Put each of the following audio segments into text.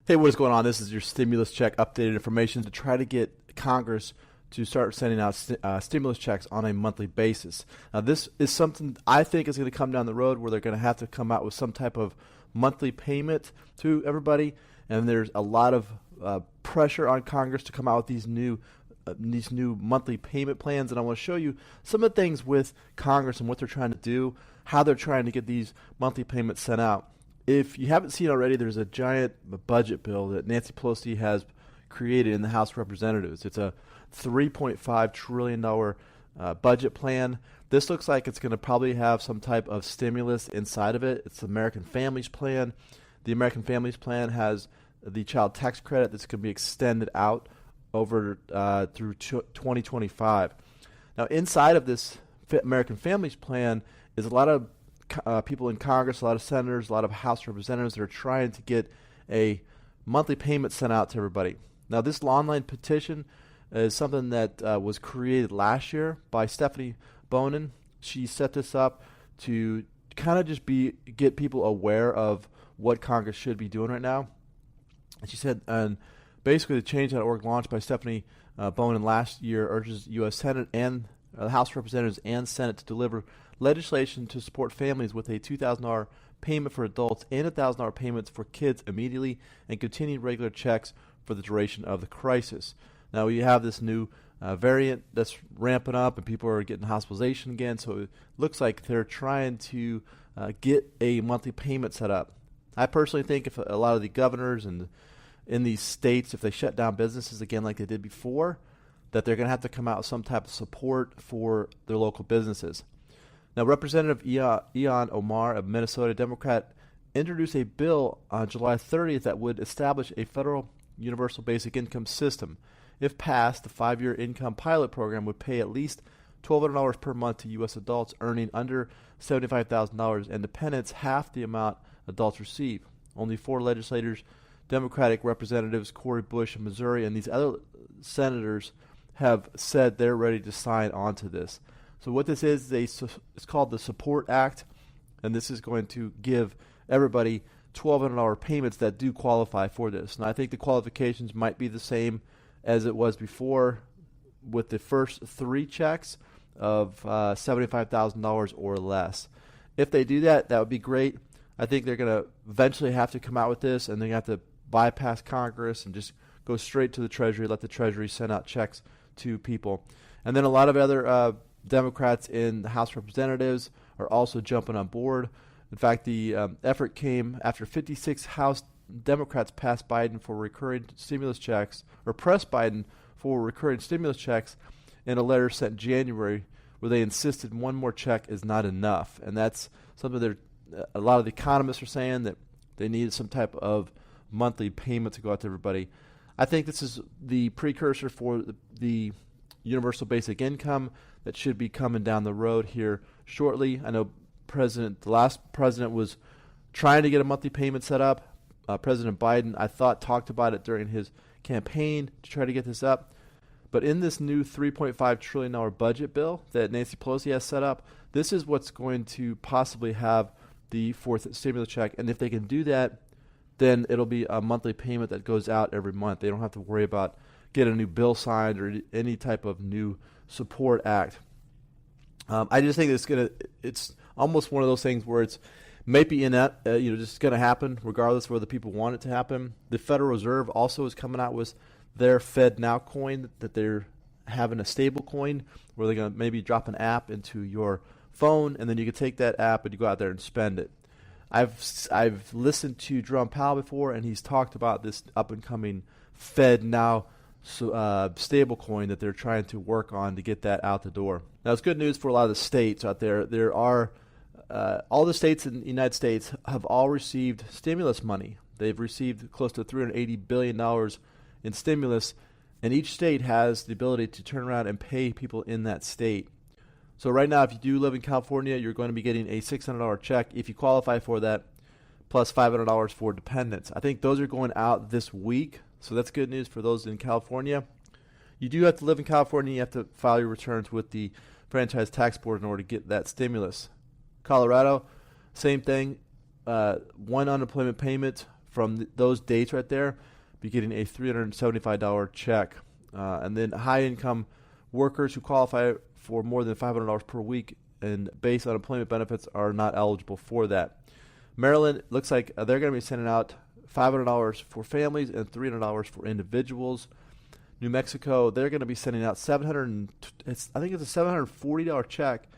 Hey, what is going on? This is your stimulus check updated information to try to get Congress to start sending out stimulus checks on a monthly basis. Now, this is something I think is going to come down the road where they're going to have to come out with some type of monthly payment to everybody, and there's a lot of pressure on Congress to come out with these new monthly payment plans. And I want to show you some of the things with Congress and what they're trying to do, how they're trying to get these monthly payments sent out. If you haven't seen already, there's a giant budget bill that Nancy Pelosi has created in the House of Representatives. It's a $3.5 trillion budget plan. This looks like it's going to probably have some type of stimulus inside of it. It's the American Families Plan. The American Families Plan has the child tax credit that's going to be extended out over through 2025. Now, inside of this American Families Plan is a lot of people in Congress, a lot of senators, a lot of House representatives that are trying to get a monthly payment sent out to everybody. Now, this online petition is something that was created last year by Stephanie Bonin. She set this up to kind of just get people aware of what Congress should be doing right now. And she said, and basically the change.org launched by Stephanie Bonin last year urges U.S. Senate and the House of Representatives and Senate to deliver legislation to support families with a $2,000 payment for adults and $1,000 payments for kids immediately, and continued regular checks for the duration of the crisis. Now, we have this new variant that's ramping up, and people are getting hospitalization again, so it looks like they're trying to get a monthly payment set up. I personally think if a lot of the governors and in these states, if they shut down businesses again like they did before, that they're going to have to come out with some type of support for their local businesses. Now, Representative Ilhan Omar, a Minnesota Democrat, introduced a bill on July 30th that would establish a federal universal basic income system. If passed, the 5-year income pilot program would pay at least $1,200 per month to U.S. adults earning under $75,000 and dependents half the amount adults receive. Only 4 legislators, Democratic Representatives Cori Bush of Missouri and these other senators, have said they're ready to sign on to this. So what this is, it's called the Support Act, and this is going to give everybody $1,200 payments that do qualify for this. And I think the qualifications might be the same as it was before with the first 3 checks of $75,000 or less. If they do that, that would be great. I think they're going to eventually have to come out with this, and they're going to have to bypass Congress and just go straight to the Treasury, let the Treasury send out checks to people. And then a lot of other Democrats in the House of Representatives are also jumping on board. In fact, the effort came after 56 House Democrats passed Biden for recurring stimulus checks, or pressed Biden for recurring stimulus checks in a letter sent in January where they insisted one more check is not enough. And that's something that a lot of the economists are saying, that they needed some type of monthly payment to go out to everybody. I think this is the precursor for the universal basic income that should be coming down the road here shortly. I know the last president was trying to get a monthly payment set up. President Biden, I thought, talked about it during his campaign to try to get this up. But in this new $3.5 trillion budget bill that Nancy Pelosi has set up, this is what's going to possibly have the 4th stimulus check. And if they can do that, then it'll be a monthly payment that goes out every month. They don't have to worry about getting a new bill signed or any type of new support act. I just think it's almost one of those things where it's maybe just going to happen regardless of whether people want it to happen. The Federal Reserve also is coming out with their Fed Now coin, that they're having a stable coin where they're going to maybe drop an app into your phone, and then you can take that app and you go out there and spend it. I've listened to Jerome Powell before, and he's talked about this up-and-coming Fed Now stable coin that they're trying to work on to get that out the door. Now, it's good news for a lot of the states out there. There are all the states in the United States have all received stimulus money. They've received close to $380 billion in stimulus, and each state has the ability to turn around and pay people in that state. So right now, if you do live in California, you're going to be getting a $600 check if you qualify for that, plus $500 for dependents. I think those are going out this week, so that's good news for those in California. You do have to live in California. You have to file your returns with the Franchise Tax Board in order to get that stimulus. Colorado, same thing. One unemployment payment from those dates right there, be getting a $375 check. And then high-income workers who qualify for more than $500 per week and base unemployment benefits are not eligible for that. Maryland looks like they're going to be sending out $500 for families and $300 for individuals. New Mexico, they're going to be sending out I think it's a $740 check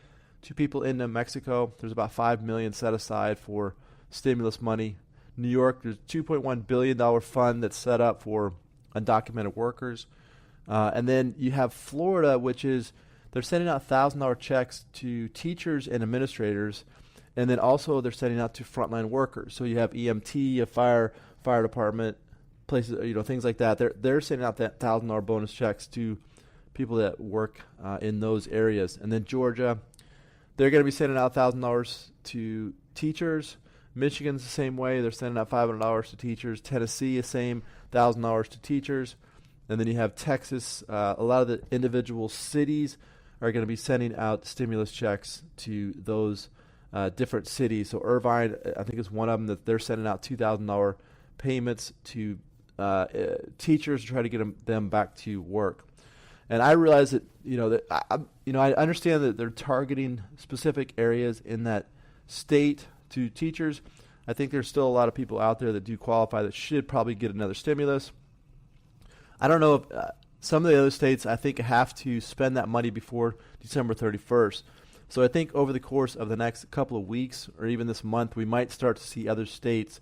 to people in New Mexico. There's about $5 million set aside for stimulus money. New York, there's a $2.1 billion fund that's set up for undocumented workers. And then you have Florida, which is they're sending out $1,000 checks to teachers and administrators, and then also they're sending out to frontline workers. So you have EMT, a fire department, places, things like that. They're sending out that $1,000 bonus checks to people that work in those areas. And then Georgia, they're going to be sending out $1,000 to teachers. Michigan's the same way. They're sending out $500 to teachers. Tennessee, the same, $1,000 to teachers. And then you have Texas. A lot of the individual cities are going to be sending out stimulus checks to those different cities. So Irvine, I think, is one of them that they're sending out $2,000 payments to teachers to try to get them back to work. And I realize that I understand that they're targeting specific areas in that state to teachers. I think there's still a lot of people out there that do qualify that should probably get another stimulus. I don't know if some of the other states, I think, have to spend that money before December 31st. So I think over the course of the next couple of weeks or even this month, we might start to see other states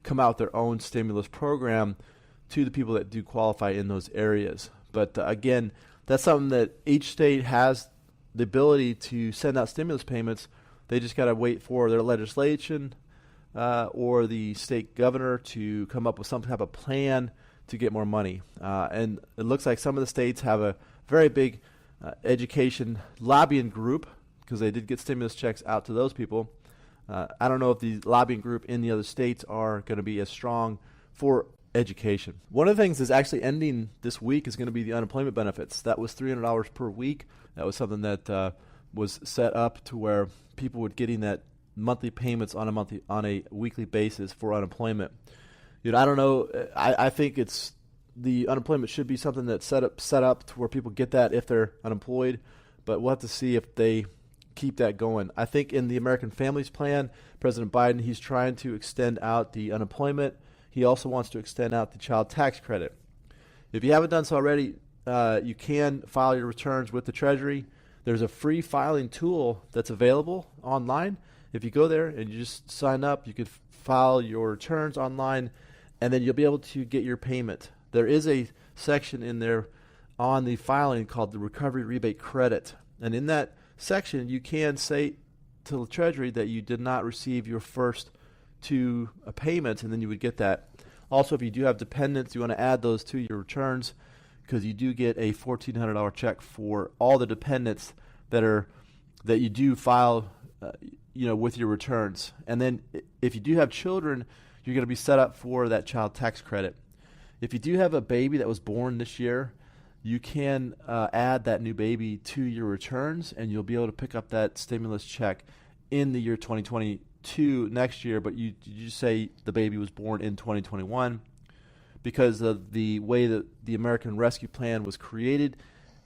come out with their own stimulus program to the people that do qualify in those areas. But again, that's something that each state has the ability to send out stimulus payments. They just got to wait for their legislation or the state governor to come up with some type of plan to get more money. And it looks like some of the states have a very big education lobbying group because they did get stimulus checks out to those people. I don't know if the lobbying group in the other states are going to be as strong for education. One of the things that's actually ending this week is going to be the unemployment benefits. That was $300 per week. That was something that was set up to where people were getting that monthly payments on a weekly basis for unemployment. I don't know. I think the unemployment should be something that's set up to where people get that if they're unemployed, but we'll have to see if they keep that going. I think in the American Families Plan, President Biden, he's trying to extend out the unemployment. He also wants to extend out the child tax credit. If you haven't done so already, you can file your returns with the Treasury. There's a free filing tool that's available online. If you go there and you just sign up, you could file your returns online, and then you'll be able to get your payment. There is a section in there on the filing called the Recovery Rebate Credit. And in that section, you can say to the Treasury that you did not receive your first two payments, and then you would get that. Also, if you do have dependents, you want to add those to your returns because you do get a $1,400 check for all the dependents that you do file with your returns. And then if you do have children, you're going to be set up for that child tax credit. If you do have a baby that was born this year, you can add that new baby to your returns, and you'll be able to pick up that stimulus check in the year 2022 next year, but you say the baby was born in 2021 because of the way that the American Rescue Plan was created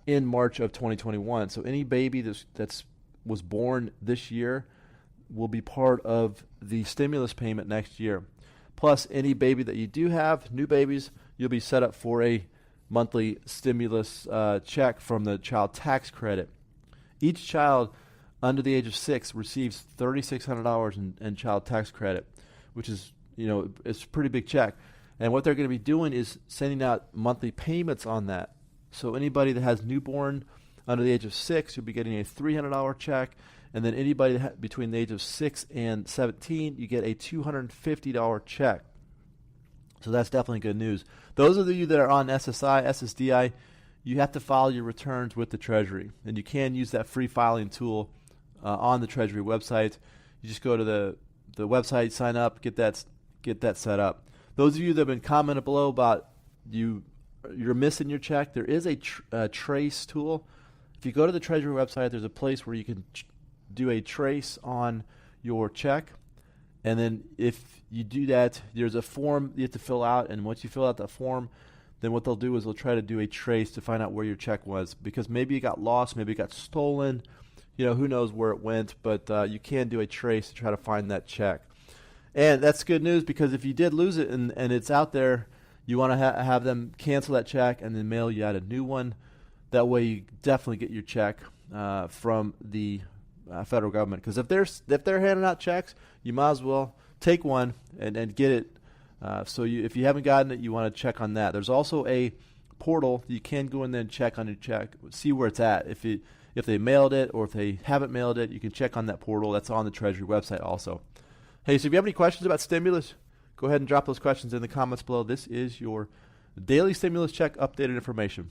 in March of 2021. So any baby that's was born this year will be part of the stimulus payment next year. Plus, any baby that you do have, new babies, you'll be set up for a monthly stimulus check from the child tax credit. Each child under the age of 6 receives $3,600 in child tax credit, which is, it's a pretty big check. And what they're going to be doing is sending out monthly payments on that. So anybody that has newborn under the age of 6, you'll be getting a $300 check. And then anybody between the age of 6 and 17, you get a $250 check. So that's definitely good news. Those of you that are on SSI, SSDI, you have to file your returns with the Treasury. And you can use that free filing tool on the Treasury website. You just go to the website, sign up, get that set up. Those of you that have been commenting below about you're missing your check, there is a trace tool. If you go to the Treasury website, there's a place where you can do a trace on your check, And then if you do that, there's a form you have to fill out, and once you fill out that form, then what they'll do is they'll try to do a trace to find out where your check was, because maybe it got lost, maybe it got stolen, who knows where it went, but you can do a trace to try to find that check. And that's good news, because if you did lose it and it's out there, you want to have them cancel that check and then mail you out a new one. That way you definitely get your check from the federal government, because if they're handing out checks, you might as well take one and get it. So if you haven't gotten it, you want to check on that. There's also a portal you can go in there and check on your check, see where it's at. If they mailed it or if they haven't mailed it, you can check on that portal. That's on the Treasury website also. Hey, so if you have any questions about stimulus, go ahead and drop those questions in the comments below. This is your daily stimulus check updated information.